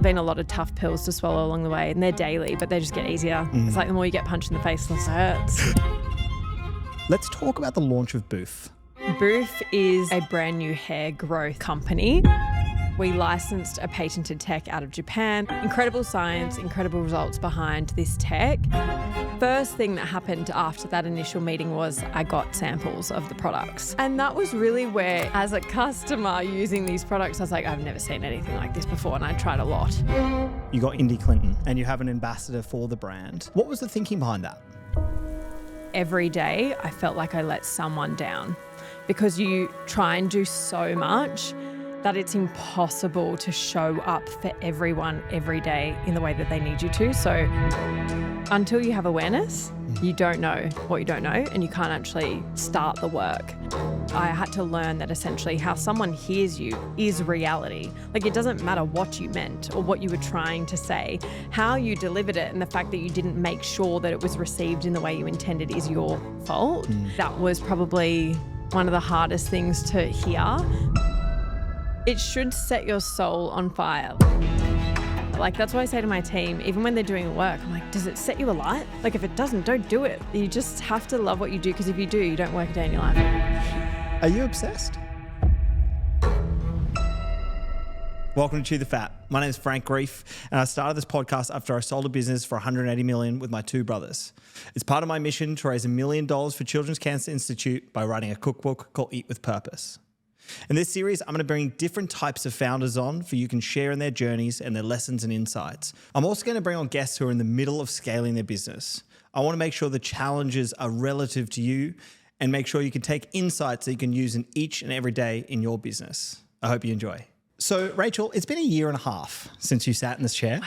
been a lot of tough pills to swallow along the way, and they're daily, but they just get easier. It's like the more you get punched in the face, the less it hurts. Let's talk about the launch of Bouf. Bouf is a brand new hair growth company. We licensed a patented tech out of Japan. Incredible science, incredible results behind this tech. First thing that happened after that initial meeting was I got samples of the products. And that was really where, as a customer using these products, I was like, I've never seen anything like this before, and I tried a lot. You got Indy Clinton and you have an ambassador for the brand. What was the thinking behind that? Every day, I felt like I let someone down because you try and do so much that it's impossible to show up for everyone every day in the way that they need you to. So until you have awareness, you don't know what you don't know, and you can't actually start the work. I had to learn that essentially how someone hears you is reality. Like, it doesn't matter what you meant or what you were trying to say, how you delivered it, and the fact that you didn't make sure that it was received in the way you intended is your fault. That was probably one of the hardest things to hear. It should set your soul on fire. Like, that's what I say to my team, even when they're doing work, I'm like, does it set you alight? Like, if it doesn't, don't do it. You just have to love what you do, because if you do, you don't work a day in your life. Are you obsessed? Welcome to Chew the Fat. My name is Frank Reef, and I started this podcast after I sold a business for $180 million with my two brothers. It's part of my mission to raise $1 million for Children's Cancer Institute by writing a cookbook called Eat with Purpose. In this series, I'm going to bring different types of founders on for you can share in their journeys and their lessons and insights. I'm also going to bring on guests who are in the middle of scaling their business. I want to make sure the challenges are relative to you and make sure you can take insights that you can use in each and every day in your business. I hope you enjoy. So, Rachael, it's been 1.5 years since you sat in this chair.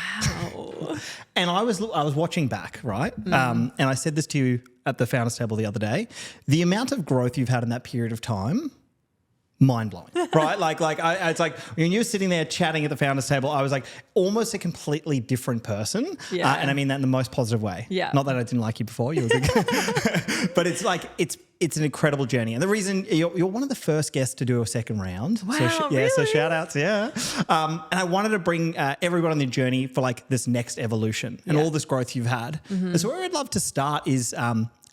Wow. And I was watching back, right? And I said this to you at the founders table the other day. The amount of growth you've had in that period of time, mind-blowing, right? It's like when you were sitting there chatting at the founders table, I was like almost a completely different person. Yeah. And I mean that in the most positive way. Yeah. Not that I didn't like you before, you were good. But it's like, it's an incredible journey. And the reason you're one of the first guests to do a second round. Wow, So really? So shout outs, yeah. And I wanted to bring everyone on the journey for like this next evolution and all this growth you've had. So where I'd love to start is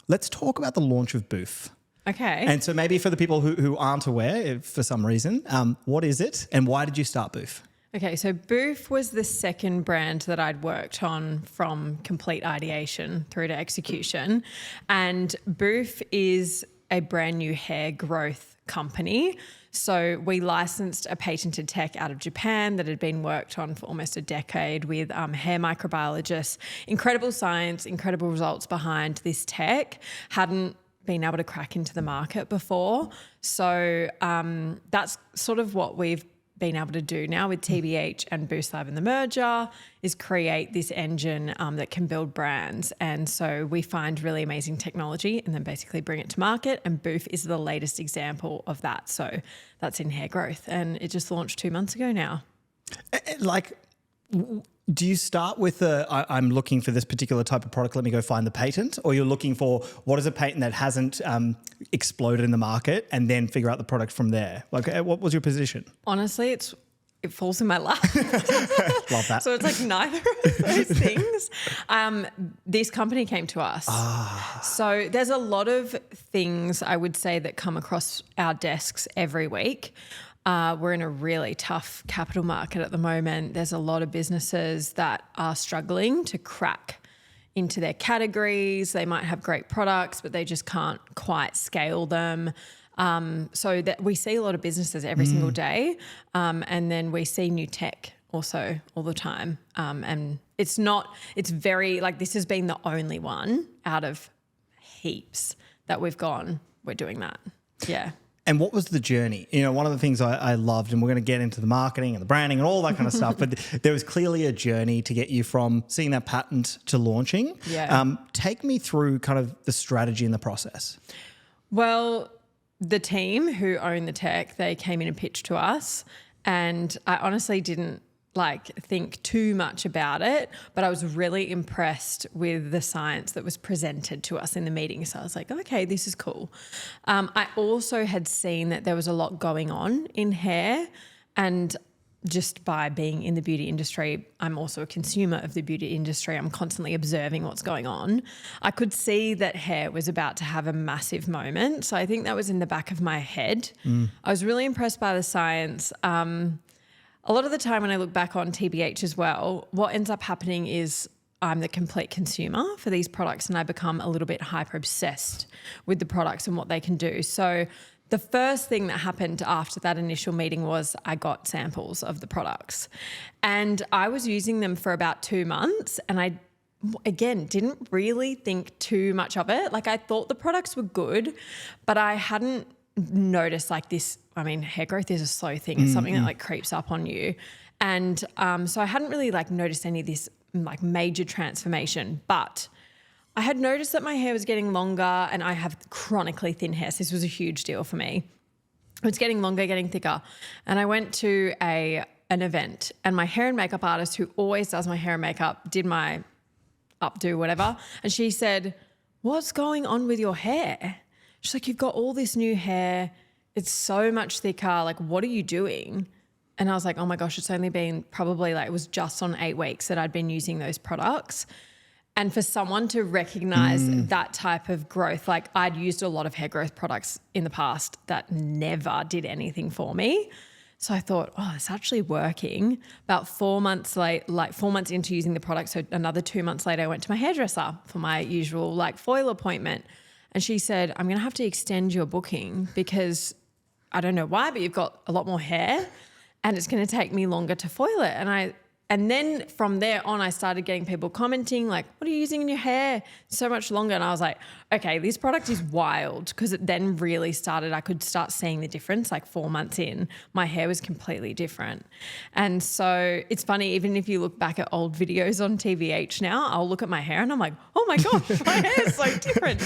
let's talk about the launch of Bouf. Okay. And so maybe for the people who aren't aware for some reason, what is it and why did you start Bouf? Okay, so Bouf was the second brand that I'd worked on from complete ideation through to execution. And Bouf is a brand new hair growth company. So we licensed a patented tech out of Japan that had been worked on for almost a decade with hair microbiologists. Incredible science, incredible results behind this tech. Hadn't been able to crack into the market before. So that's sort of what we've been able to do now with TBH and Boost Lab and the merger is create this engine that can build brands. And so we find really amazing technology and then basically bring it to market. And Bouf is the latest example of that. So that's in hair growth. And it just launched 2 months ago now. Do you start with I'm looking for this particular type of product, let me go find the patent, or you're looking for what is a patent that hasn't exploded in the market and then figure out the product from there? Like, what was your position? Honestly, it falls in my lap. Love that. So it's like neither of those things. This company came to us. So there's a lot of things I would say that come across our desks every week. We're in a really tough capital market at the moment. There's a lot of businesses that are struggling to crack into their categories. They might have great products, but they just can't quite scale them. So that we see a lot of businesses every single day. And then we see new tech also all the time. And it's very, like, this has been the only one out of heaps that we're doing that. Yeah. And what was the journey? You know, one of the things I loved, and we're going to get into the marketing and the branding and all that kind of stuff, but there was clearly a journey to get you from seeing that patent to launching. Yeah. Take me through kind of the strategy and the process. Well, the team who own the tech, they came in and pitched to us, and I honestly didn't think too much about it, but I was really impressed with the science that was presented to us in the meeting. So I was like, okay, this is cool. I also had seen that there was a lot going on in hair, and just by being in the beauty industry, I'm also a consumer of the beauty industry. I'm constantly observing what's going on. I could see that hair was about to have a massive moment. So I think that was in the back of my head. I was really impressed by the science. A lot of the time when I look back on TBH as well, what ends up happening is I'm the complete consumer for these products and I become a little bit hyper obsessed with the products and what they can do. So the first thing that happened after that initial meeting was I got samples of the products and I was using them for about 2 months and I, again, didn't really think too much of it. Like I thought the products were good, but I hadn't noticed like this. I mean, hair growth is a slow thing. It's something that like creeps up on you. And so I hadn't really like noticed any of this like major transformation, but I had noticed that my hair was getting longer and I have chronically thin hair. So this was a huge deal for me. It's getting longer, getting thicker. And I went to an event and my hair and makeup artist who always does my hair and makeup did my updo, whatever. And she said, "What's going on with your hair?" She's like, "You've got all this new hair. It's so much thicker. Like, what are you doing?" And I was like, oh my gosh, it's only been probably like, it was just on 8 weeks that I'd been using those products. And for someone to recognize that type of growth, like I'd used a lot of hair growth products in the past that never did anything for me. So I thought, oh, it's actually working. About 4 months late, like 4 months into using the product, so another 2 months later, I went to my hairdresser for my usual like foil appointment. And she said, "I'm going to have to extend your booking because I don't know why, but you've got a lot more hair and it's going to take me longer to foil it." And then from there on, I started getting people commenting like, "What are you using in your hair? So much longer." And I was like, okay, this product is wild, because it then really started, I could start seeing the difference. Like 4 months in, my hair was completely different. And so it's funny, even if you look back at old videos on TBH now, I'll look at my hair and I'm like, oh my gosh, my hair is so different.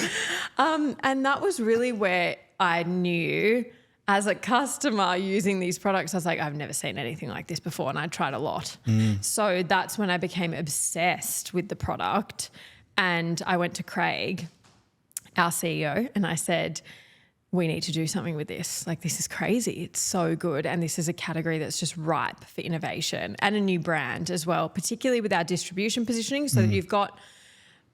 And that was really where I knew, as a customer using these products, I was like, I've never seen anything like this before, and I tried a lot. So that's when I became obsessed with the product, and I went to Craig, our CEO, and I said, we need to do something with this. Like, this is crazy. It's so good, and this is a category that's just ripe for innovation and a new brand as well, particularly with our distribution positioning, so that you've got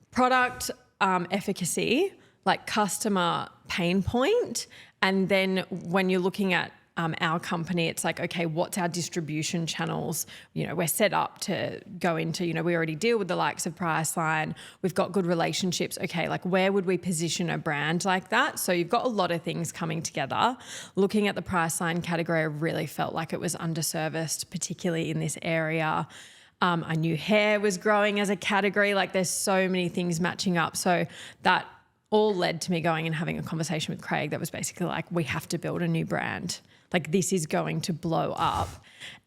product efficacy, like customer pain point. And then when you're looking at our company, it's like, okay, what's our distribution channels? You know, we're set up to go into, you know, we already deal with the likes of Priceline. We've got good relationships. Okay, like where would we position a brand like that? So you've got a lot of things coming together. Looking at the Priceline category, I really felt like it was underserviced, particularly in this area. I knew hair was growing as a category. Like there's so many things matching up. So that all led to me going and having a conversation with Craig that was basically like, we have to build a new brand. Like this is going to blow up.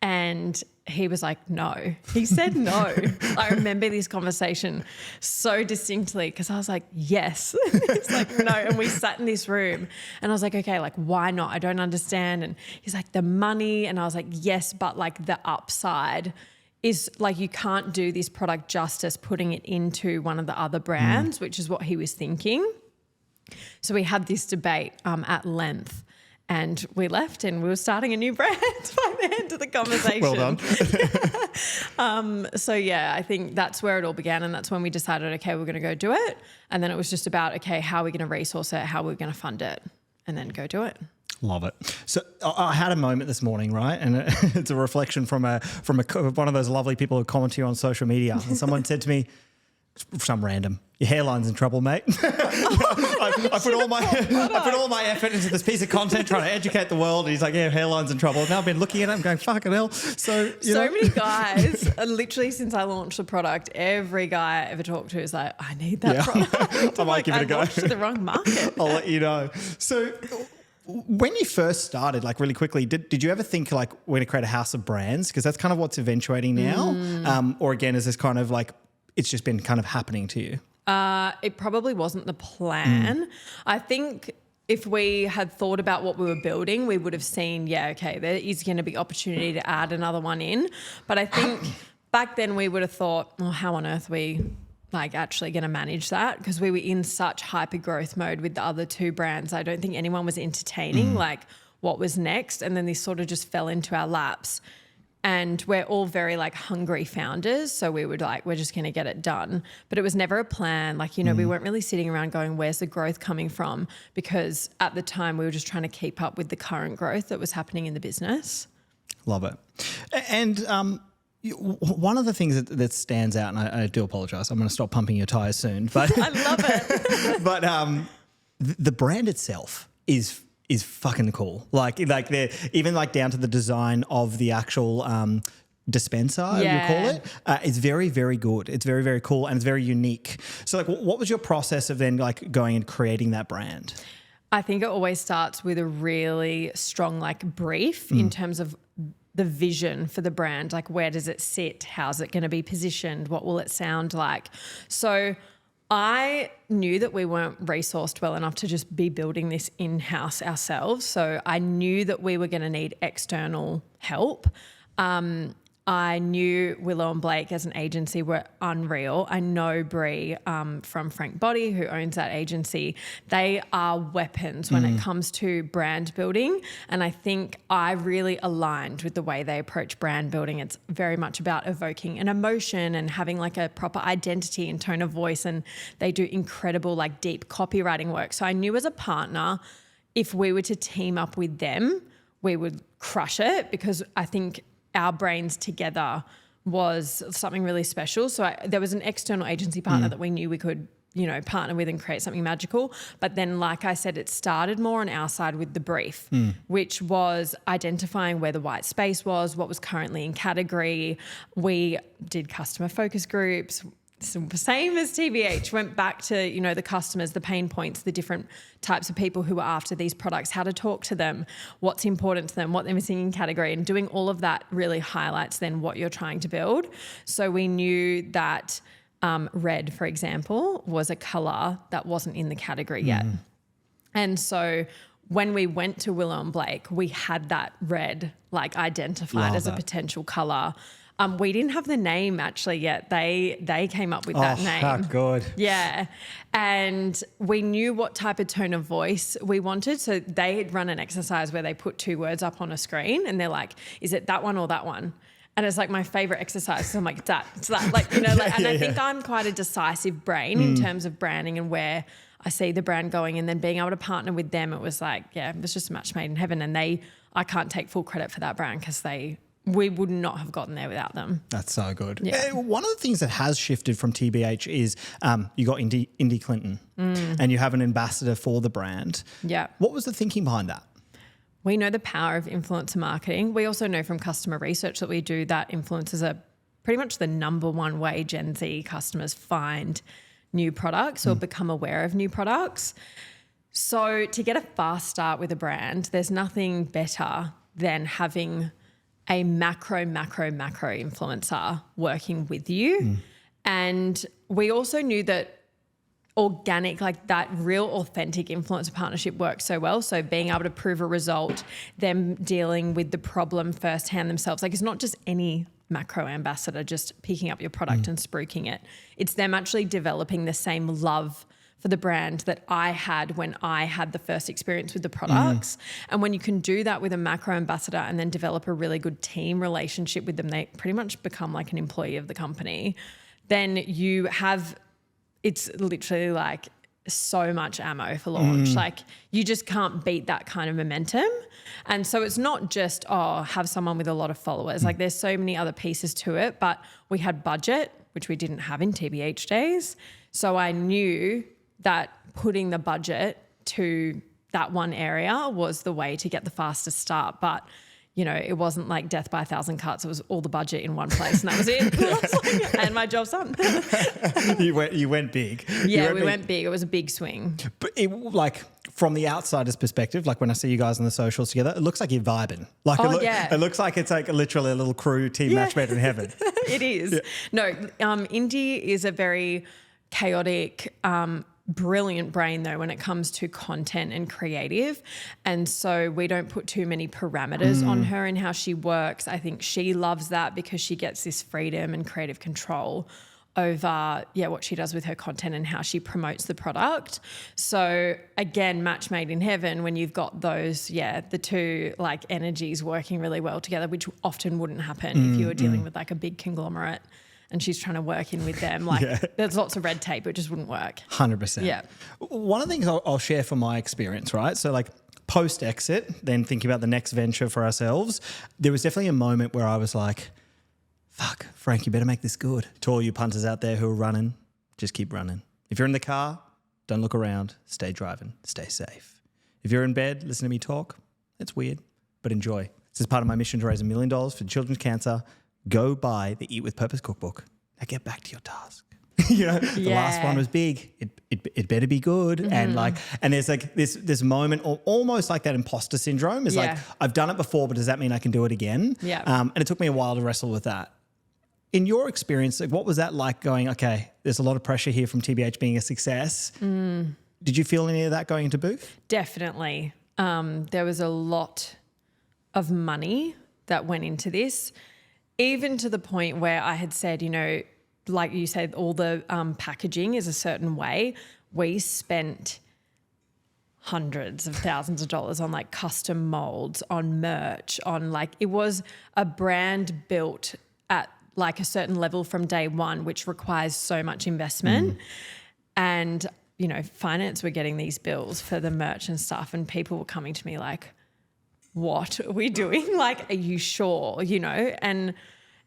And he was like, no. He said no. I remember this conversation so distinctly because I was like, yes. He's like, no. And we sat in this room and I was like, okay, like why not? I don't understand. And he's like, the money. And I was like, yes, but like the upside is like you can't do this product justice putting it into one of the other brands, which is what he was thinking. So we had this debate at length and we left and we were starting a new brand by the end of the conversation. Well done. So yeah, I think that's where it all began, and that's when we decided, okay, we're going to go do it. And then it was just about, okay, how are we going to resource it? How are we going to fund it? And then go do it. Love it. So I had a moment this morning, right? And it's a reflection from one of those lovely people who comment to you on social media. And someone said to me, some random, your hairline's in trouble, mate. I put all my effort into this piece of content trying to educate the world. And he's like, yeah, hairline's in trouble. Now I've been looking at it, I'm going, fucking hell. So many guys, literally since I launched the product, every guy I ever talked to is like, I need that product. I might give it a go. I launched the wrong market. I'll let you know. So when you first started, like really quickly, did you ever think like we're going to create a house of brands? Because that's kind of what's eventuating now. Or again, is this kind of like, it's just been kind of happening to you? It probably wasn't the plan. I think if we had thought about what we were building, we would have seen, yeah, okay, there is going to be opportunity to add another one in. But I think back then we would have thought, well, how on earth are we like actually going to manage that? Because we were in such hyper growth mode with the other two brands. I don't think anyone was entertaining like what was next. And then this sort of just fell into our laps. And we're all very like hungry founders. So we would like, we're just going to get it done. But it was never a plan. Like, you know, we weren't really sitting around going, where's the growth coming from? Because at the time we were just trying to keep up with the current growth that was happening in the business. Love it. And one of the things that stands out, and I do apologize, I'm going to stop pumping your tires soon. But I love it. But the brand itself is fucking cool. Like they're even like down to the design of the actual dispenser, you call it. It's very, very good. It's very, very cool, and it's very unique. So like, what was your process of then like going and creating that brand? I think it always starts with a really strong like brief in terms of the vision for the brand. Like, where does it sit? How's it going to be positioned? What will it sound like? So I knew that we weren't resourced well enough to just be building this in-house ourselves. So I knew that we were going to need external help. I knew Willow and Blake as an agency were unreal. I know Brie from Frank Body, who owns that agency. They are weapons when it comes to brand building. And I think I really aligned with the way they approach brand building. It's very much about evoking an emotion and having like a proper identity and tone of voice. And they do incredible like deep copywriting work. So I knew as a partner, if we were to team up with them, we would crush it, because I think our brains together was something really special. So there was an external agency partner that we knew we could, you know, partner with and create something magical. But then, like I said, it started more on our side with the brief, which was identifying where the white space was, what was currently in category. We did customer focus groups, same as TBH, went back to, you know, the customers, the pain points, the different types of people who are after these products, how to talk to them, what's important to them, what they're missing in category, and doing all of that really highlights then what you're trying to build. So we knew that red, for example, was a colour that wasn't in the category yet. And so when we went to Willow and Blake, we had that red like identified as a potential colour. We didn't have the name actually yet. They came up with that name. Oh, good. Yeah. And we knew what type of tone of voice we wanted. So they had run an exercise where they put 2 words up on a screen and they're like, is it that one or that one? And it's like my favorite exercise. So I'm like, it's that. Like, you know, like, and I think I'm quite a decisive brain in terms of branding and where I see the brand going, and then being able to partner with them, it was like, yeah, it was just a match made in heaven. And I can't take full credit for that brand, because we would not have gotten there without them. That's so good. Yeah. One of the things that has shifted from TBH is you got Indy Clinton and you have an ambassador for the brand. Yeah. What was the thinking behind that? We know the power of influencer marketing. We also know from customer research that we do that influencers are pretty much the number one way Gen Z customers find new products or become aware of new products. So to get a fast start with a brand, there's nothing better than having a macro influencer working with you. And we also knew that organic, like that real authentic influencer partnership works so well. So being able to prove a result, them dealing with the problem firsthand themselves. Like, it's not just any macro ambassador just picking up your product and spruiking it. It's them actually developing the same love for the brand that I had when I had the first experience with the products. And when you can do that with a macro ambassador and then develop a really good team relationship with them, they pretty much become like an employee of the company. Then you have, it's literally like so much ammo for launch. Like, you just can't beat that kind of momentum. And so it's not just, have someone with a lot of followers. Like, there's so many other pieces to it, but we had budget, which we didn't have in TBH days. So I knew that putting the budget to that one area was the way to get the fastest start. But, you know, it wasn't like death by 1,000 cuts. It was all the budget in one place, and that was it. And my job's done. You went big. Yeah, we went big. It was a big swing. But like, from the outsider's perspective, like when I see you guys on the socials together, it looks like you're vibing. Like, it looks like it's like literally a little crew team match made in heaven. It is. Yeah. No, Indy is a very chaotic, brilliant brain though when it comes to content and creative, and so we don't put too many parameters on her and how she works. I think she loves that because she gets this freedom and creative control over what she does with her content and how she promotes the product. So again, match made in heaven when you've got those, the two like energies working really well together, which often wouldn't happen if you were dealing with like a big conglomerate and she's trying to work in with them. Like there's lots of red tape, it just wouldn't work. 100%. Yeah. One of the things I'll share from my experience, right? So like post-exit, then thinking about the next venture for ourselves, there was definitely a moment where I was like, fuck, Frank, you better make this good. To all you punters out there who are running, just keep running. If you're in the car, don't look around, stay driving, stay safe. If you're in bed, listen to me talk. It's weird, but enjoy. This is part of my mission to raise $1 million for children's cancer. Go buy the Eat with Purpose cookbook. Now get back to your task. The last one was big. It better be good. And there's like this moment, or almost like that imposter syndrome is like, I've done it before, but does that mean I can do it again? Yeah. And it took me a while to wrestle with that. In your experience, like, what was that like going, okay, there's a lot of pressure here from TBH being a success. Did you feel any of that going into Bouf? Definitely. There was a lot of money that went into this, even to the point where I had said, like you said, all the packaging is a certain way. We spent hundreds of thousands of dollars on like custom molds, on merch, on like, it was a brand built at like a certain level from day one, which requires so much investment. And, finance were getting these bills for the merch and stuff, and people were coming to me like, what are we doing? Like, are you sure? And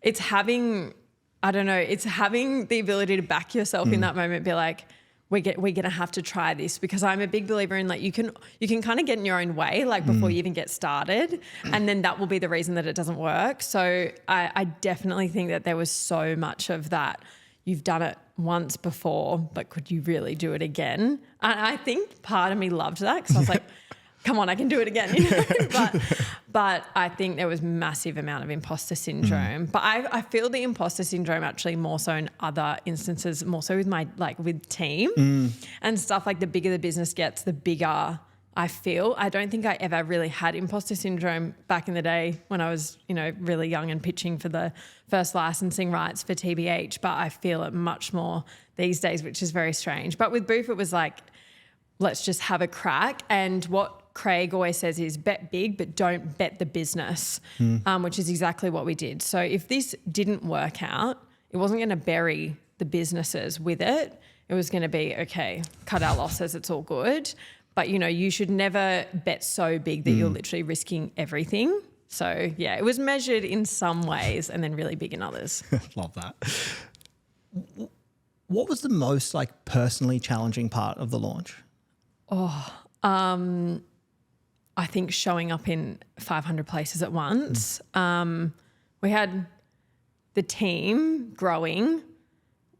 it's having, it's having the ability to back yourself in that moment, be like, we're going to have to try this, because I'm a big believer in like, you can kind of get in your own way, like before you even get started, and then that will be the reason that it doesn't work. So I definitely think that there was so much of that. You've done it once before, but could you really do it again? And I think part of me loved that, because I was like, come on, I can do it again. But I think there was massive amount of imposter syndrome. But I feel the imposter syndrome actually more so in other instances, more so with my, like with team and stuff. Like the bigger the business gets, the bigger I feel. I don't think I ever really had imposter syndrome back in the day when I was, really young and pitching for the first licensing rights for TBH. But I feel it much more these days, which is very strange. But with Bouf, it was like, let's just have a crack. And what Craig always says is bet big, but don't bet the business, which is exactly what we did. So if this didn't work out, it wasn't going to bury the businesses with it. It was going to be, okay, cut our losses, it's all good. But, you should never bet so big that you're literally risking everything. So, it was measured in some ways and then really big in others. Love that. What was the most like personally challenging part of the launch? I think showing up in 500 places at once. We had the team growing.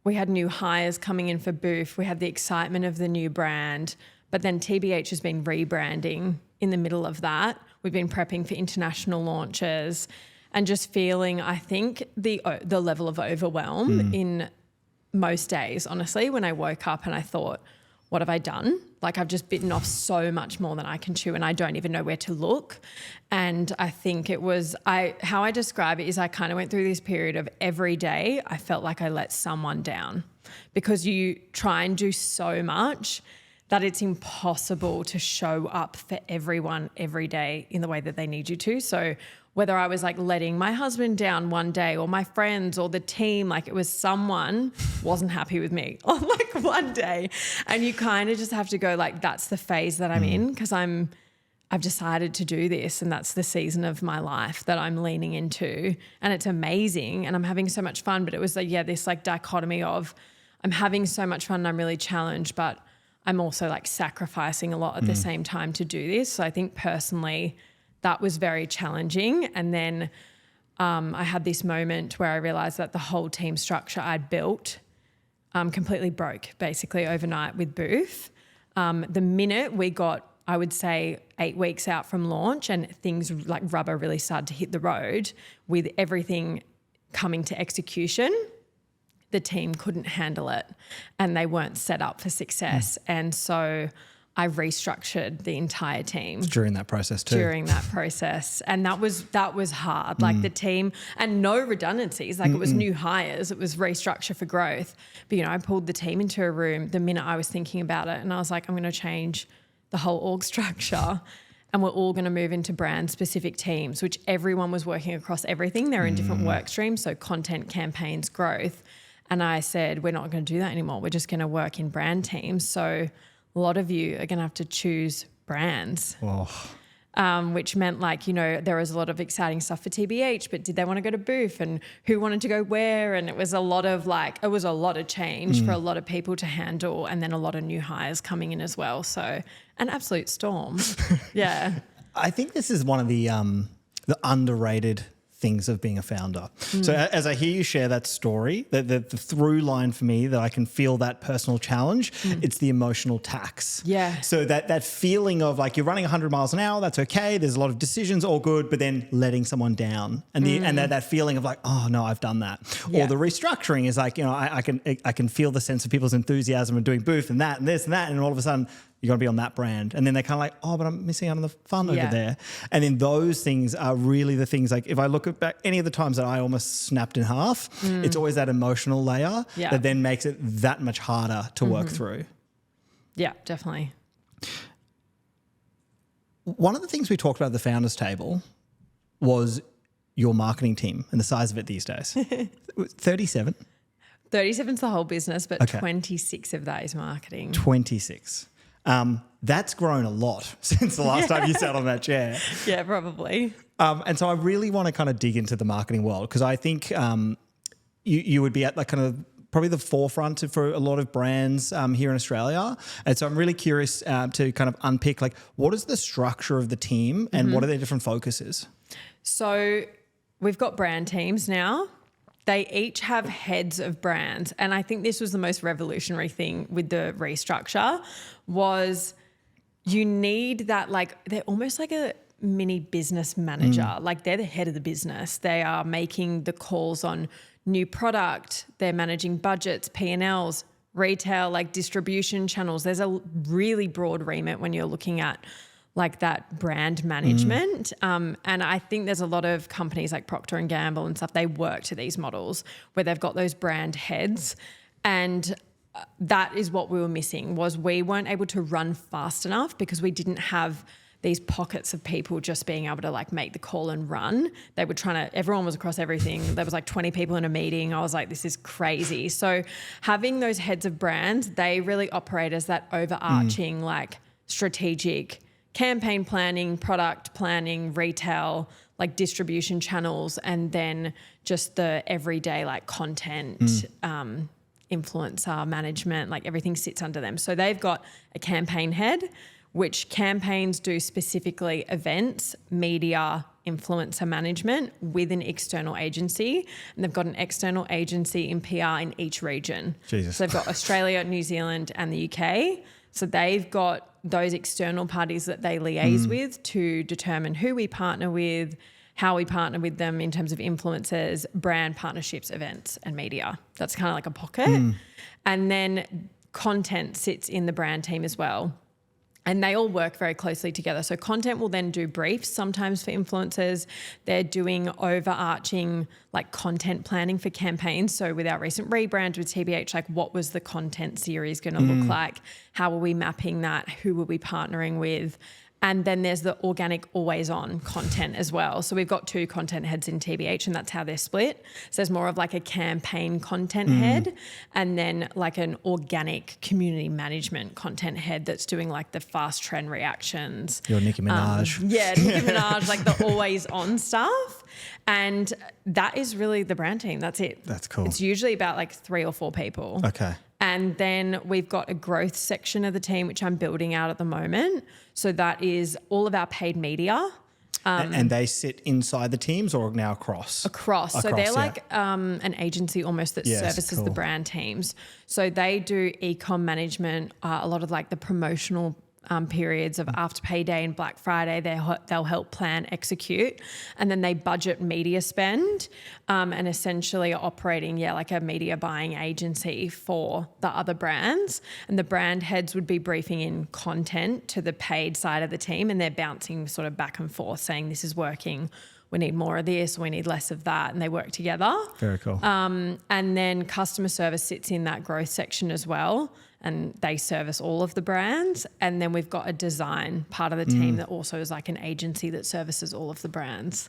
We had new hires coming in for Bouf. We had the excitement of the new brand. But then TBH has been rebranding in the middle of that. We've been prepping for international launches and just feeling, I think, the level of overwhelm in most days, honestly, when I woke up and I thought, what have I done? Like I've just bitten off so much more than I can chew and I don't even know where to look. And I think it was, how I describe it is I kind of went through this period of every day I felt like I let someone down, because you try and do so much that it's impossible to show up for everyone every day in the way that they need you to. So whether I was like letting my husband down one day or my friends or the team, like it was someone wasn't happy with me on like one day. And you kind of just have to go like, that's the phase that I'm in, because I've decided to do this and that's the season of my life that I'm leaning into. And it's amazing and I'm having so much fun. But it was like, this like dichotomy of I'm having so much fun and I'm really challenged, but I'm also like sacrificing a lot at the same time to do this. So I think personally that was very challenging. And then I had this moment where I realized that the whole team structure I'd built completely broke basically overnight with Bouf. The minute we got, I would say 8 weeks out from launch and things like rubber really started to hit the road with everything coming to execution, the team couldn't handle it and they weren't set up for success. And so I restructured the entire team during that process too. And that was hard. Like the team, and no redundancies. Like it was new hires. It was restructure for growth. But, I pulled the team into a room the minute I was thinking about it, and I was like, I'm going to change the whole org structure. And we're all going to move into brand specific teams, which everyone was working across everything. They're in different work streams. So content, campaigns, growth. And I said, we're not going to do that anymore. We're just going to work in brand teams. So a lot of you are going to have to choose brands, which meant there was a lot of exciting stuff for TBH, but did they want to go to Bouf and who wanted to go where? And it was a lot of change for a lot of people to handle, and then a lot of new hires coming in as well. So an absolute storm. Yeah. I think this is one of the underrated things of being a founder. So as I hear you share that story, the through line for me that I can feel that personal challenge, it's the emotional tax. Yeah. So that feeling of like you're running 100 miles an hour, that's okay. There's a lot of decisions, all good, but then letting someone down and that feeling of like, oh no, I've done that. Yeah. Or the restructuring is like, I can feel the sense of people's enthusiasm of doing Bouf and that and this and that, and all of a sudden you're going to be on that brand. And then they're kind of like, oh, but I'm missing out on the fun over there. And then those things are really the things, like if I look at back any of the times that I almost snapped in half, it's always that emotional layer that then makes it that much harder to work through. Yeah, definitely. One of the things we talked about at the founders table was your marketing team and the size of it these days. 37? 37's the whole business, but 26 of that is marketing. 26. That's grown a lot since the last time you sat on that chair. Yeah, probably. And so I really want to kind of dig into the marketing world, because I think you would be at like kind of probably the forefront for a lot of brands here in Australia. And so I'm really curious to kind of unpick like what is the structure of the team and what are their different focuses? So we've got brand teams now. They each have heads of brands. And I think this was the most revolutionary thing with the restructure was you need that, like, they're almost like a mini business manager. Like they're the head of the business. They are making the calls on new product. They're managing budgets, P&Ls, retail, like distribution channels. There's a really broad remit when you're looking at like that brand management. And I think there's a lot of companies like Procter & Gamble and stuff, they work to these models where they've got those brand heads. And that is what we were missing, was we weren't able to run fast enough because we didn't have these pockets of people just being able to like make the call and run. They were trying to, everyone was across everything. There was like 20 people in a meeting. I was like, this is crazy. So having those heads of brands, they really operate as that overarching like strategic campaign planning, product planning, retail, like distribution channels, and then just the everyday like content, influencer management, like everything sits under them. So they've got a campaign head, which campaigns do specifically events, media, influencer management with an external agency. And they've got an external agency in PR in each region. Jesus. So they've got Australia, New Zealand, and the UK. So they've got those external parties that they liaise with to determine who we partner with, how we partner with them in terms of influencers, brand partnerships, events, and media. That's kind of like a pocket. And then content sits in the brand team as well. And they all work very closely together. So content will then do briefs sometimes for influencers. They're doing overarching like content planning for campaigns. So with our recent rebrand with TBH, like what was the content series going to look like? How are we mapping that? Who were we partnering with? And then there's the organic always on content as well. So we've got 2 content heads in TBH and that's how they're split. So there's more of like a campaign content head and then like an organic community management content head that's doing like the fast trend reactions. Your Nicki Minaj. Nicki Minaj, like the always on stuff. And that is really the brand team. That's it. That's cool. It's usually about like 3 or 4 people. Okay. And then we've got a growth section of the team, which I'm building out at the moment. So that is all of our paid media. And they sit inside the teams or now across? Across. So they're like an agency almost that services the brand teams. So they do e-com management, a lot of like the promotional periods of Afterpay Day and Black Friday. They'll help plan, execute, and then they budget media spend and essentially are operating, like a media buying agency for the other brands. And the brand heads would be briefing in content to the paid side of the team, and they're bouncing sort of back and forth saying this is working, we need more of this, we need less of that, and they work together. Very cool. And then customer service sits in that growth section as well, and they service all of the brands. And then we've got a design part of the team that also is like an agency that services all of the brands.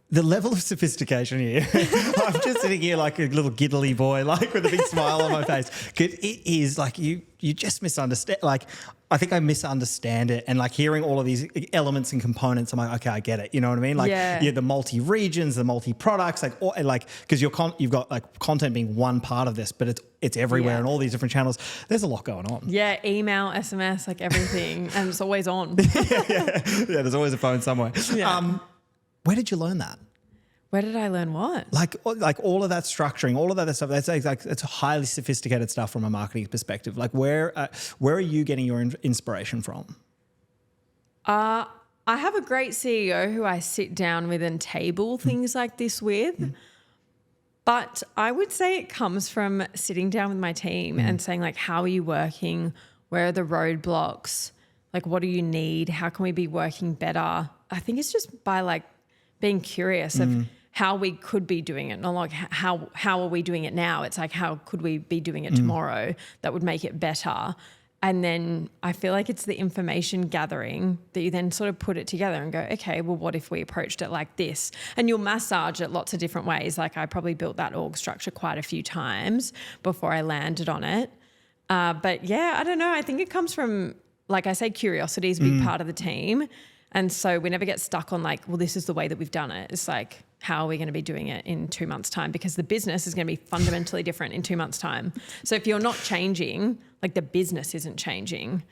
The level of sophistication here, I'm just sitting here like a little giddly boy, like with a big smile on my face. 'Cause it is like you just misunderstand. Like, I think I misunderstand it. And like hearing all of these elements and components, I'm like, okay, I get it. You know what I mean? Like the multi-regions, the multi-products, because you've got like content being one part of this, but it's everywhere and all these different channels. There's a lot going on. Yeah, email, SMS, like everything. And it's always on. Yeah, there's always a phone somewhere. Yeah. Where did you learn that? Where did I learn what? Like all of that structuring, all of that stuff. That's like it's highly sophisticated stuff from a marketing perspective. Like where are you getting your inspiration from? I have a great CEO who I sit down with and table things like this with. But I would say it comes from sitting down with my team and saying like, how are you working? Where are the roadblocks? Like, what do you need? How can we be working better? I think it's just by like being curious of how we could be doing it. Not like how are we doing it now? It's like, how could we be doing it tomorrow that would make it better? And then I feel like it's the information gathering that you then sort of put it together and go, okay, well, what if we approached it like this? And you'll massage it lots of different ways. Like I probably built that org structure quite a few times before I landed on it. But yeah, I don't know. I think it comes from, like I say, curiosity is a big part of the team. And so we never get stuck on like, well, this is the way that we've done it. It's like, how are we going to be doing it in 2 months' time? Because the business is going to be fundamentally different in 2 months' time. So if you're not changing, like the business isn't changing.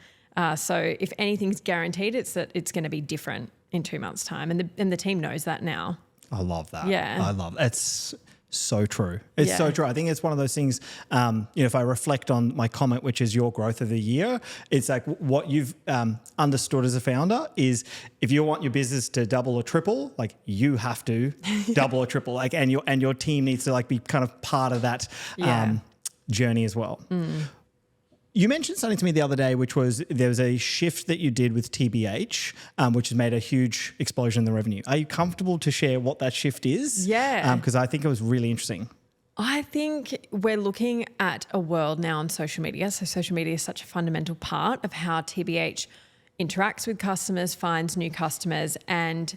So if anything's guaranteed, it's that it's going to be different in 2 months' time. And the team knows that now. I love that. Yeah. I love it. It's so true. It's so true. I think it's one of those things, if I reflect on my comment, which is your growth of the year, it's like what you've understood as a founder is if you want your business to double or triple, like you have to double or triple, like, and your team needs to like be kind of part of that journey as well. You mentioned something to me the other day, which was there was a shift that you did with TBH, which has made a huge explosion in the revenue. Are you comfortable to share what that shift is? Yeah. Because I think it was really interesting. I think we're looking at a world now on social media. So social media is such a fundamental part of how TBH interacts with customers, finds new customers, and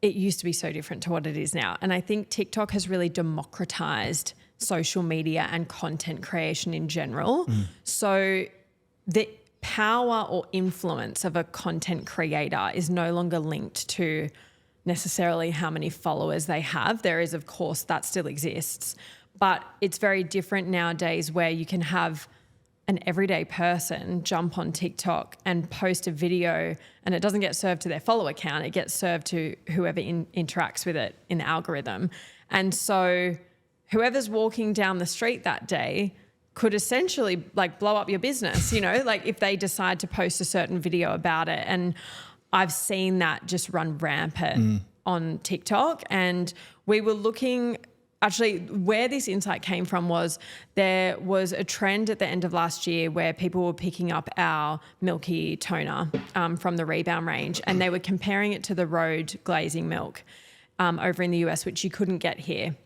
it used to be so different to what it is now. And I think TikTok has really democratized social media and content creation in general. So the power or influence of a content creator is no longer linked to necessarily how many followers they have. There is, of course, that still exists, but it's very different nowadays where you can have an everyday person jump on TikTok and post a video and it doesn't get served to their follower count, it gets served to whoever interacts with it in the algorithm. And so whoever's walking down the street that day could essentially like blow up your business, like if they decide to post a certain video about it. And I've seen that just run rampant on TikTok. And we were looking, actually where this insight came from was there was a trend at the end of last year where people were picking up our Milky toner from the Rebound range and they were comparing it to the Rhode glazing milk over in the US, which you couldn't get here.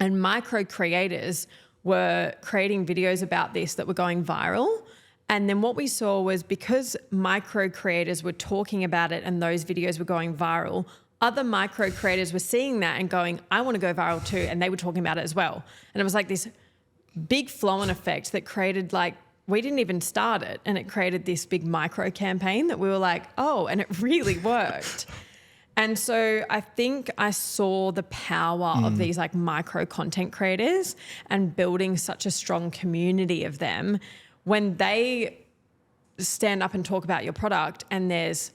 And micro creators were creating videos about this that were going viral. And then what we saw was because micro creators were talking about it and those videos were going viral, other micro creators were seeing that and going, I want to go viral too. And they were talking about it as well. And it was like this big flow-on effect that created like, we didn't even start it. And it created this big micro campaign that we were like, oh, and it really worked. And so I think I saw the power of these like micro content creators and building such a strong community of them when they stand up and talk about your product and there's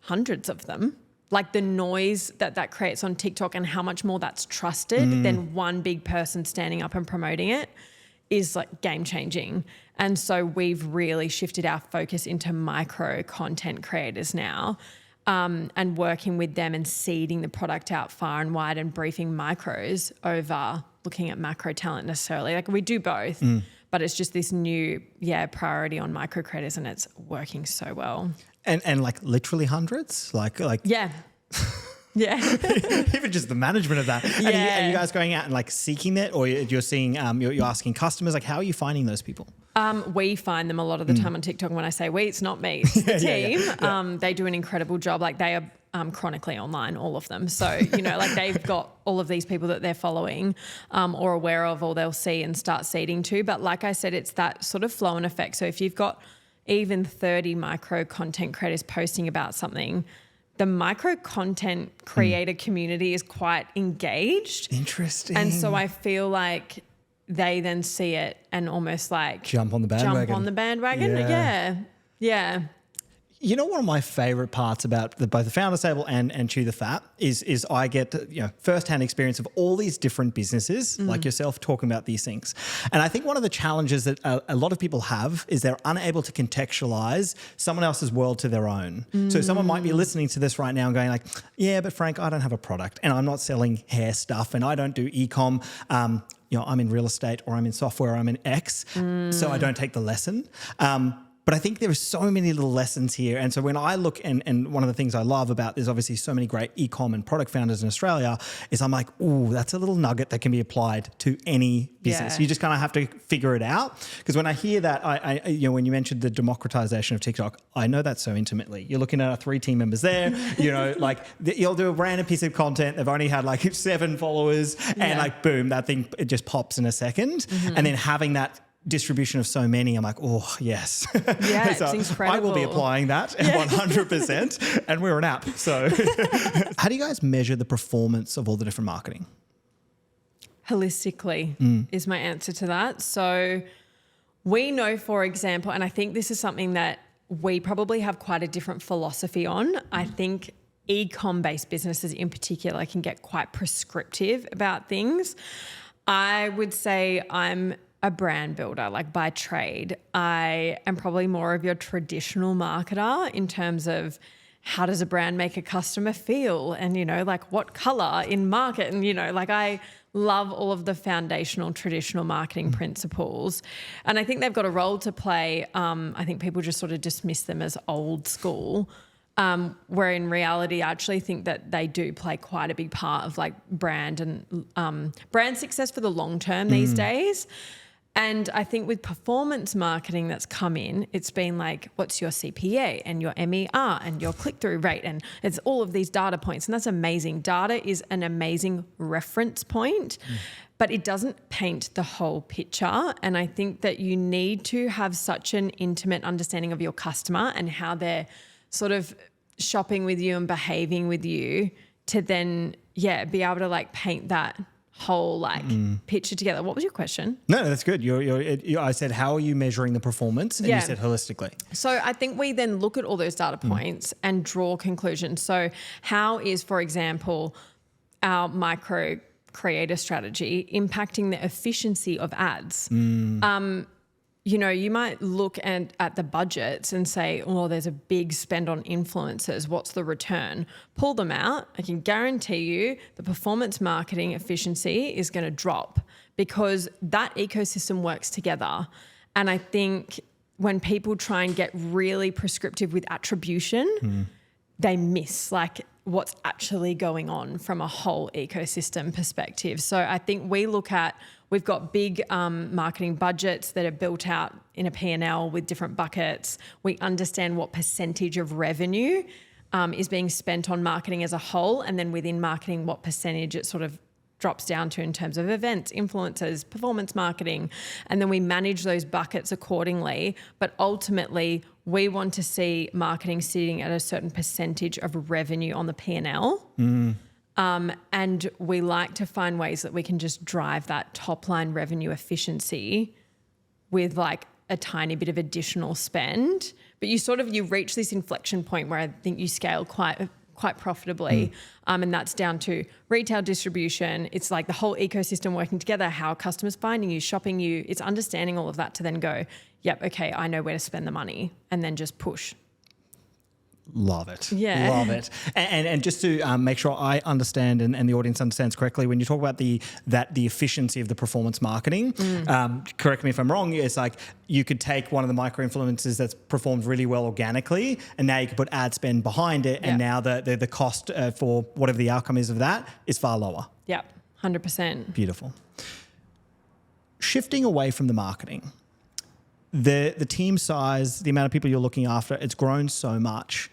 hundreds of them, like the noise that creates on TikTok and how much more that's trusted than one big person standing up and promoting it is like game changing. And so we've really shifted our focus into micro content creators now, and working with them and seeding the product out far and wide and briefing micros over looking at macro talent necessarily. Like we do both, but it's just this new, priority on micro creators, and it's working so well. And like literally hundreds? Like Yeah. Yeah. Even just the management of that. Yeah. Are you guys going out and like seeking it, or you're seeing, you're asking customers? Like, how are you finding those people? We find them a lot of the time on TikTok. And when I say we, it's not me, it's the team. They do an incredible job. Like they are chronically online, all of them. So, like they've got all of these people that they're following or aware of, or they'll see and start seeding to. But like I said, it's that sort of flow and effect. So if you've got even 30 micro content creators posting about something, the micro content creator community is quite engaged. Interesting. And so I feel like they then see it and almost like jump on the bandwagon. Yeah. You know, one of my favorite parts about both the Founders Table and Chew the Fat is I get firsthand experience of all these different businesses like yourself talking about these things. And I think one of the challenges that a lot of people have is they're unable to contextualize someone else's world to their own. So someone might be listening to this right now and going like, yeah, but Frank, I don't have a product and I'm not selling hair stuff and I don't do e-com. I'm in real estate or I'm in software or I'm in X, so I don't take the lesson. But I think there are so many little lessons here. And so when I look, and one of the things I love about there's obviously so many great e-com and product founders in Australia, is I'm like, ooh, that's a little nugget that can be applied to any business. Yeah. You just kind of have to figure it out. Because when I hear that, I when you mentioned the democratization of TikTok, I know that so intimately. You're looking at our 3 team members there, you'll do a random piece of content. They've only had like 7 followers and like, boom, that thing, it just pops in a second. And then having that distribution of so many, I'm like, oh, yes. Yeah, so it's incredible. I will be applying that 100%. And we're an app. So how do you guys measure the performance of all the different marketing? Holistically is my answer to that. So we know, for example, and I think this is something that we probably have quite a different philosophy on. I think e-com based businesses in particular can get quite prescriptive about things. I would say I'm a brand builder, like by trade. I am probably more of your traditional marketer in terms of how does a brand make a customer feel and, like what color in market. And, I love all of the foundational traditional marketing principles. And I think they've got a role to play. I think people just sort of dismiss them as old school, where in reality, I actually think that they do play quite a big part of like brand and brand success for the long term these days. And I think with performance marketing that's come in, it's been like, what's your CPA and your MER and your click-through rate? And it's all of these data points. And that's amazing. Data is an amazing reference point, but it doesn't paint the whole picture. And I think that you need to have such an intimate understanding of your customer and how they're sort of shopping with you and behaving with you to then, be able to like paint that whole picture together. What was your question? No, that's good. I said, how are you measuring the performance? And you said holistically. So I think we then look at all those data points and draw conclusions. So how is, for example, our micro creator strategy impacting the efficiency of ads? You might look at the budgets and say, oh, there's a big spend on influencers. What's the return? Pull them out. I can guarantee you the performance marketing efficiency is going to drop because that ecosystem works together. And I think when people try and get really prescriptive with attribution, they miss like what's actually going on from a whole ecosystem perspective. So I think we've got big marketing budgets that are built out in a P&L with different buckets. We understand what percentage of revenue is being spent on marketing as a whole, and then within marketing, what percentage it sort of drops down to in terms of events, influencers, performance marketing, and then we manage those buckets accordingly. But ultimately, we want to see marketing sitting at a certain percentage of revenue on the P&L. And we like to find ways that we can just drive that top line revenue efficiency with like a tiny bit of additional spend. But you reach this inflection point where I think you scale quite quite profitably. And that's down to retail distribution. It's like the whole ecosystem working together, how customers finding you, shopping you. It's understanding all of that to then go, yep, okay, I know where to spend the money, and then just push. Love it. Yeah. Love it. And just to make sure I understand and the audience understands correctly, when you talk about the efficiency of the performance marketing, correct me if I'm wrong, it's like you could take one of the micro-influencers that's performed really well organically, and now you could put ad spend behind it, and now the cost for whatever the outcome is of that is far lower. Yep, 100%. Beautiful. Shifting away from the marketing, the team size, the amount of people you're looking after, it's grown so much.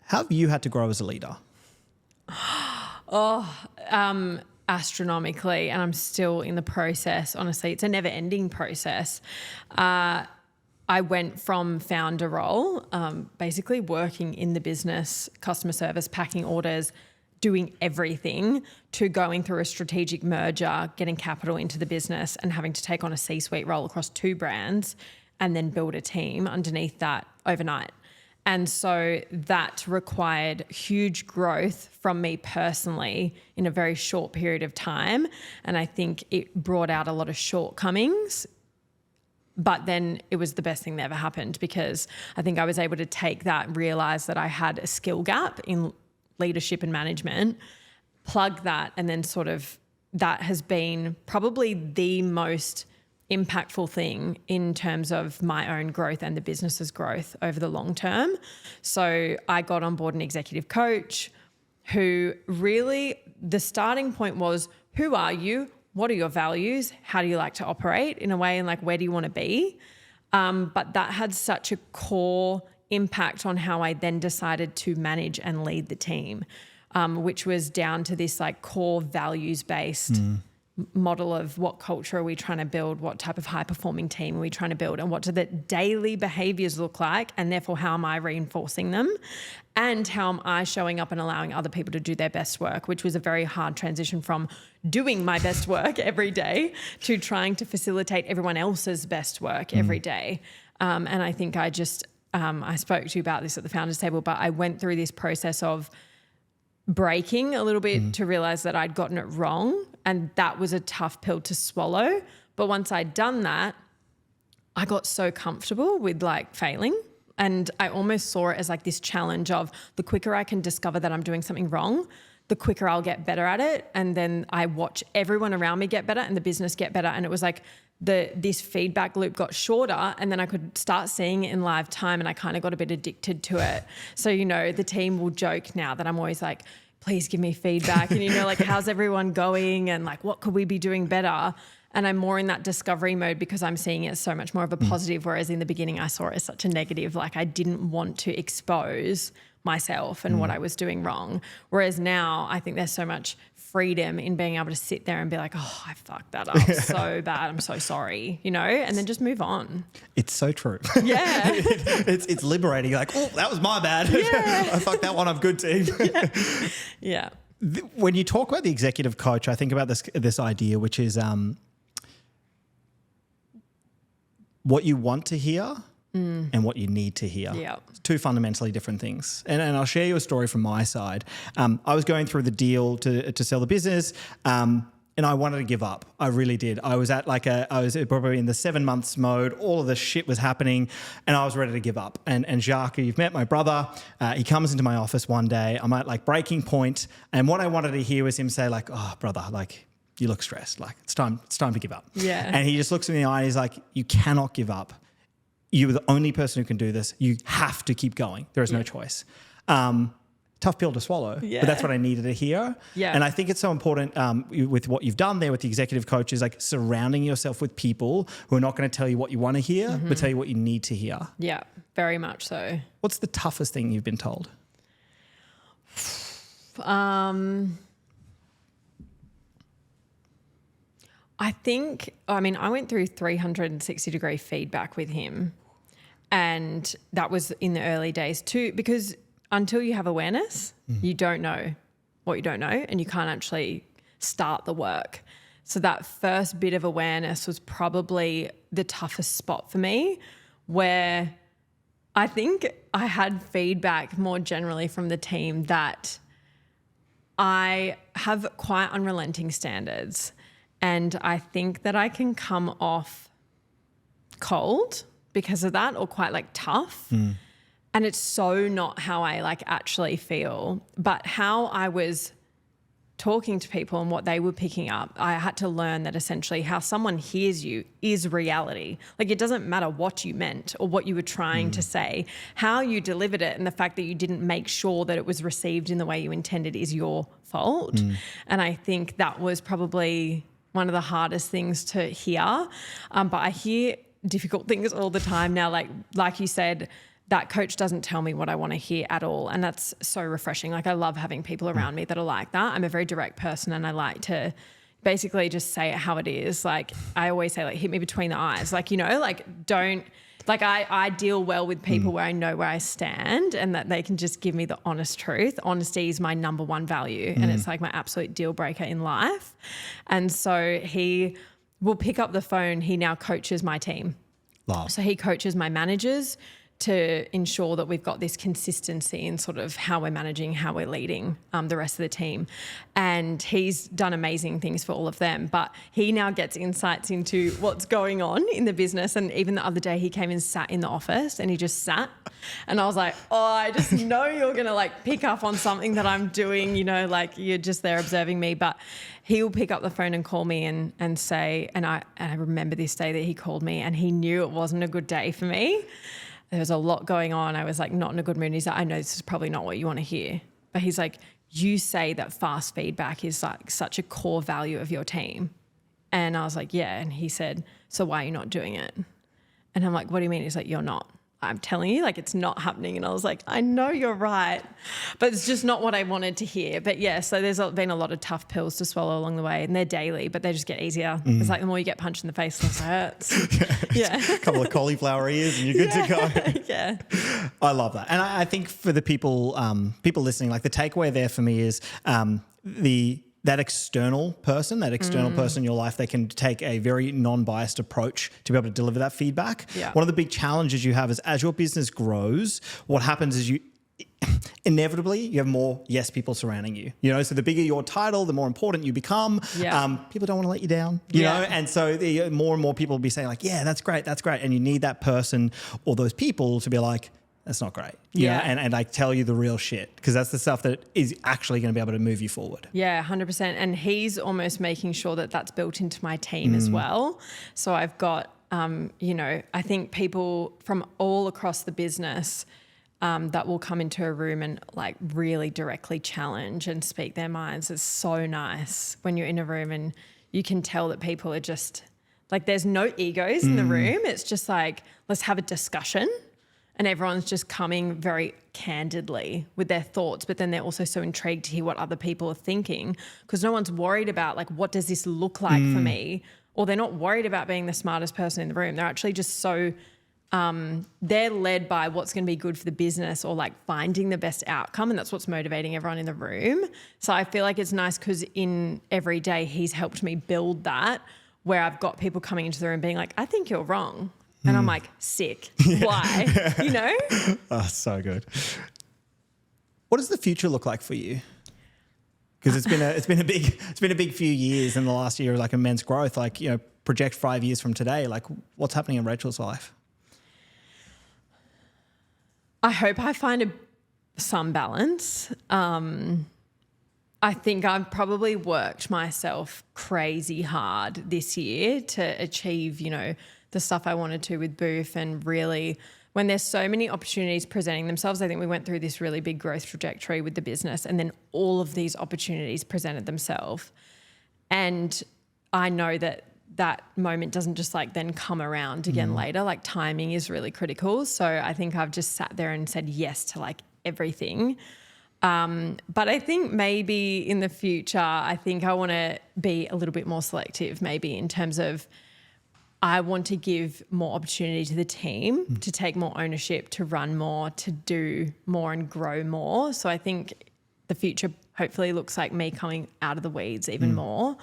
How have you had to grow as a leader? Astronomically, and I'm still in the process. Honestly, it's a never-ending process. I went from founder role, basically working in the business, customer service, packing orders, doing everything, to going through a strategic merger, getting capital into the business, and having to take on a C-suite role across 2 brands, and then build a team underneath that overnight. And so that required huge growth from me personally in a very short period of time. And I think it brought out a lot of shortcomings. But then it was the best thing that ever happened, because I think I was able to take that, realize that I had a skill gap in leadership and management, plug that, and then sort of that has been probably the most impactful thing in terms of my own growth and the business's growth over the long term. So I got on board an executive coach who really, the starting point was, who are you? What are your values? How do you like to operate in a way? And like, where do you want to be? But that had such a core impact on how I then decided to manage and lead the team, which was down to this like core values-based model of what culture are we trying to build, what type of high-performing team are we trying to build, and what do the daily behaviours look like, and therefore how am I reinforcing them, and how am I showing up and allowing other people to do their best work, which was a very hard transition from doing my best work every day to trying to facilitate everyone else's best work every day. And I think I just, I spoke to you about this at the founders table, but I went through this process of breaking a little bit to realize that I'd gotten it wrong, and that was a tough pill to swallow. But once I'd done that, I got so comfortable with like failing, and I almost saw it as like this challenge of the quicker I can discover that I'm doing something wrong, the quicker I'll get better at it. And then I watch everyone around me get better and the business get better. And it was like this feedback loop got shorter, and then I could start seeing it in live time, and I kind of got a bit addicted to it. So, you know, the team will joke now that I'm always like, please give me feedback. And, you know, like, how's everyone going? And like, what could we be doing better? And I'm more in that discovery mode because I'm seeing it as so much more of a positive. Whereas in the beginning, I saw it as such a negative. Like, I didn't want to expose myself and what I was doing wrong. Whereas now I think there's so much freedom in being able to sit there and be like, oh, I fucked that up so bad. I'm so sorry, you know, and then just move on. It's so true. Yeah. it's liberating. You're like, oh, that was my bad. Yeah. I fucked that one up. Good team. Yeah. When you talk about the executive coach, I think about this idea, which is what you want to hear and what you need to hear. Yeah. 2 fundamentally different things. And I'll share you a story from my side. I was going through the deal to sell the business, and I wanted to give up. I really did. I was at I was probably in the 7 months mode. All of this shit was happening, and I was ready to give up. And Jacques, who you've met, my brother, he comes into my office one day. I'm at like breaking point, and what I wanted to hear was him say like, "Oh, brother, like you look stressed. Like it's time to give up." Yeah. And he just looks me in the eye and he's like, "You cannot give up. You're the only person who can do this. You have to keep going. There is no choice." Tough pill to swallow, but that's what I needed to hear. Yeah. And I think it's so important with what you've done there with the executive coaches, like surrounding yourself with people who are not going to tell you what you want to hear, but tell you what you need to hear. Yeah, very much so. What's the toughest thing you've been told? I think, I mean, I went through 360-degree feedback with him, and that was in the early days too, because until you have awareness, you don't know what you don't know, and you can't actually start the work. So that first bit of awareness was probably the toughest spot for me, where I think I had feedback more generally from the team that I have quite unrelenting standards, and I think that I can come off cold because of that, or quite like tough. And it's so not how I like actually feel, but how I was talking to people and what they were picking up. I had to learn that essentially how someone hears you is reality. Like, it doesn't matter what you meant or what you were trying to say, how you delivered it, and the fact that you didn't make sure that it was received in the way you intended is your fault. And I think that was probably one of the hardest things to hear. But I hear difficult things all the time now. Like you said, that coach doesn't tell me what I want to hear at all. And that's so refreshing. Like, I love having people around me that are like that. I'm a very direct person, and I like to basically just say it how it is. Like, I always say, like, hit me between the eyes. Like, you know, like, don't, like, I deal well with people where I know where I stand and that they can just give me the honest truth. Honesty is my number one value, and it's like my absolute deal breaker in life. And so he will pick up the phone. He now coaches my team. Wow. So he coaches my managers to ensure that we've got this consistency in sort of how we're managing, how we're leading the rest of the team. And he's done amazing things for all of them, but he now gets insights into what's going on in the business. And even the other day he came and sat in the office, and he just sat, and I was like, oh, I just know you're going to like pick up on something that I'm doing, you know, like you're just there observing me. But he will pick up the phone and call me and say, and I remember this day that he called me, and he knew it wasn't a good day for me. There was a lot going on. I was like not in a good mood. He's like, I know this is probably not what you want to hear. But he's like, you say that fast feedback is like such a core value of your team. And I was like, yeah. And he said, so why are you not doing it? And I'm like, what do you mean? He's like, you're not. I'm telling you, like, it's not happening. And I was like, I know you're right, but it's just not what I wanted to hear. But yeah, so there's been a lot of tough pills to swallow along the way, and they're daily, but they just get easier. It's like the more you get punched in the face, the less it hurts. Yeah. A couple of cauliflower ears and you're good to go. Yeah. I love that. And I think for the people listening, like the takeaway there for me is that external person in your life, they can take a very non-biased approach to be able to deliver that feedback. Yeah. One of the big challenges you have is as your business grows, what happens is you have more yes people surrounding you. You know, so the bigger your title, the more important you become. Yeah. People don't want to let you down, you know, and so more and more people will be saying like, yeah, that's great. And you need that person or those people to be like, that's not great. You know? And I tell you the real shit, because that's the stuff that is actually going to be able to move you forward. Yeah, 100%. And he's almost making sure that that's built into my team as well. So I've got, you know, I think people from all across the business that will come into a room and like really directly challenge and speak their minds. It's so nice when you're in a room and you can tell that people are just like, there's no egos in the room. It's just like, let's have a discussion. And everyone's just coming very candidly with their thoughts, but then they're also so intrigued to hear what other people are thinking, because no one's worried about like, what does this look like for me? Or they're not worried about being the smartest person in the room. They're actually just so, they're led by what's going to be good for the business or like finding the best outcome. And that's what's motivating everyone in the room. So I feel like it's nice because in every day he's helped me build that, where I've got people coming into the room being like, I think you're wrong. And I'm like, sick. Why? You know? Oh, so good. What does the future look like for you? Because it's been a big few years in the last year of like immense growth. Like, you know, project 5 years from today. Like, what's happening in Rachel's life? I hope I find some balance. I think I've probably worked myself crazy hard this year to achieve, you know, the stuff I wanted to with Bouf. And really, when there's so many opportunities presenting themselves, I think we went through this really big growth trajectory with the business, and then all of these opportunities presented themselves. And I know that that moment doesn't just like then come around again later. Like, timing is really critical. So I think I've just sat there and said yes to like everything. But I think maybe in the future, I think I want to be a little bit more selective, maybe in terms of I want to give more opportunity to the team to take more ownership, to run more, to do more and grow more. So I think the future hopefully looks like me coming out of the weeds even more.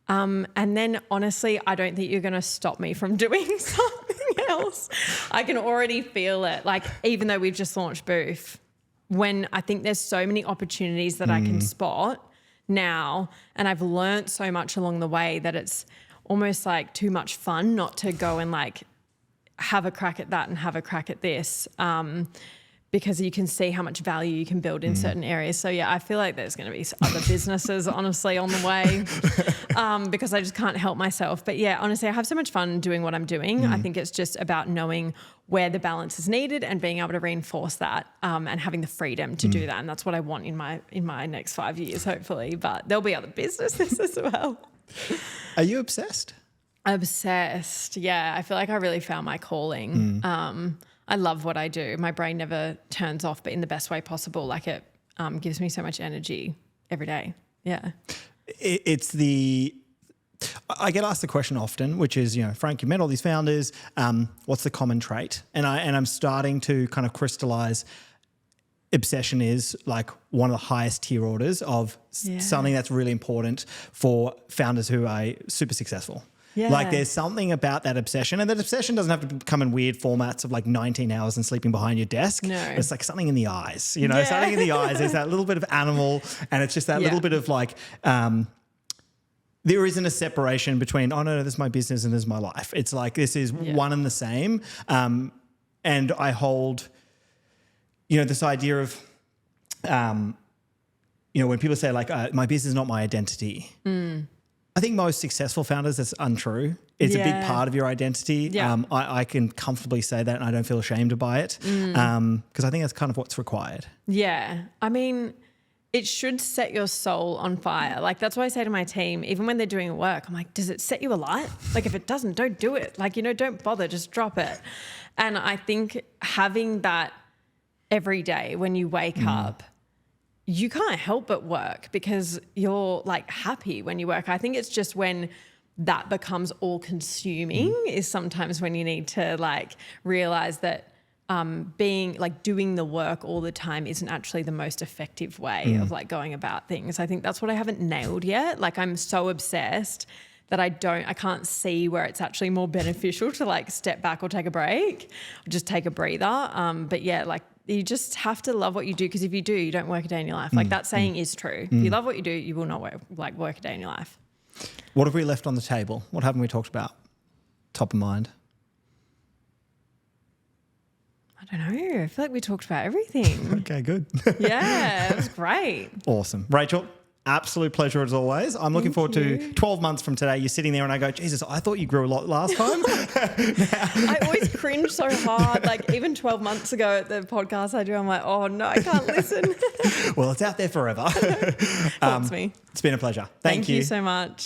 And then honestly, I don't think you're going to stop me from doing something else. I can already feel it. Like, even though we've just launched Bouf, when I think there's so many opportunities that I can spot now, and I've learnt so much along the way that it's almost like too much fun not to go and like have a crack at that and have a crack at this, because you can see how much value you can build in certain areas. So yeah, I feel like there's going to be other businesses honestly on the way, because I just can't help myself. But yeah, honestly, I have so much fun doing what I'm doing. I think it's just about knowing where the balance is needed and being able to reinforce that, and having the freedom to do that. And that's what I want in my next 5 years, hopefully. But there'll be other businesses as well. Are you obsessed? Obsessed. Yeah. I feel like I really found my calling. I love what I do. My brain never turns off, but in the best way possible. Like it gives me so much energy every day. Yeah. I get asked the question often, which is, Frank, you met all these founders. What's the common trait? And I'm starting to kind of crystallize. Obsession is like one of the highest tier orders of something that's really important for founders who are super successful. Yeah. Like there's something about that obsession, and that obsession doesn't have to come in weird formats of like 19 hours and sleeping behind your desk. No. It's like something in the eyes, something in the eyes. There's that little bit of animal, and it's just that little bit of like, there isn't a separation between, oh no, this is my business and this is my life. It's like, this is one and the same. And I hold, this idea of, when people say like, my business is not my identity. I think most successful founders, that's untrue. It's a big part of your identity. Yeah. I can comfortably say that, and I don't feel ashamed by it, because I think that's kind of what's required. Yeah. I mean, it should set your soul on fire. Like that's what I say to my team, even when they're doing work, I'm like, does it set you alight? Like if it doesn't, don't do it. Like, don't bother, just drop it. And I think having that every day when you wake up, you can't help but work because you're like happy when you work. I think it's just when that becomes all consuming is sometimes when you need to like realize that doing the work all the time isn't actually the most effective way of like going about things. I think that's what I haven't nailed yet. Like I'm so obsessed that I can't see where it's actually more beneficial to like step back or take a break, or just take a breather. But yeah, like you just have to love what you do, because if you do, you don't work a day in your life. Like that saying is true. If you love what you do, you will not work a day in your life. What have we left on the table? What haven't we talked about? Top of mind? I don't know. I feel like we talked about everything. Okay, good. Yeah, it was great. Awesome. Rachel, absolute pleasure as always. I'm looking forward to 12 months from today. You're sitting there and I go, Jesus, I thought you grew a lot last time. I always cringe so hard. Like even 12 months ago at the podcast I do, I'm like, oh no, I can't listen. Well, it's out there forever. Haunts me. It's been a pleasure. Thank you so much.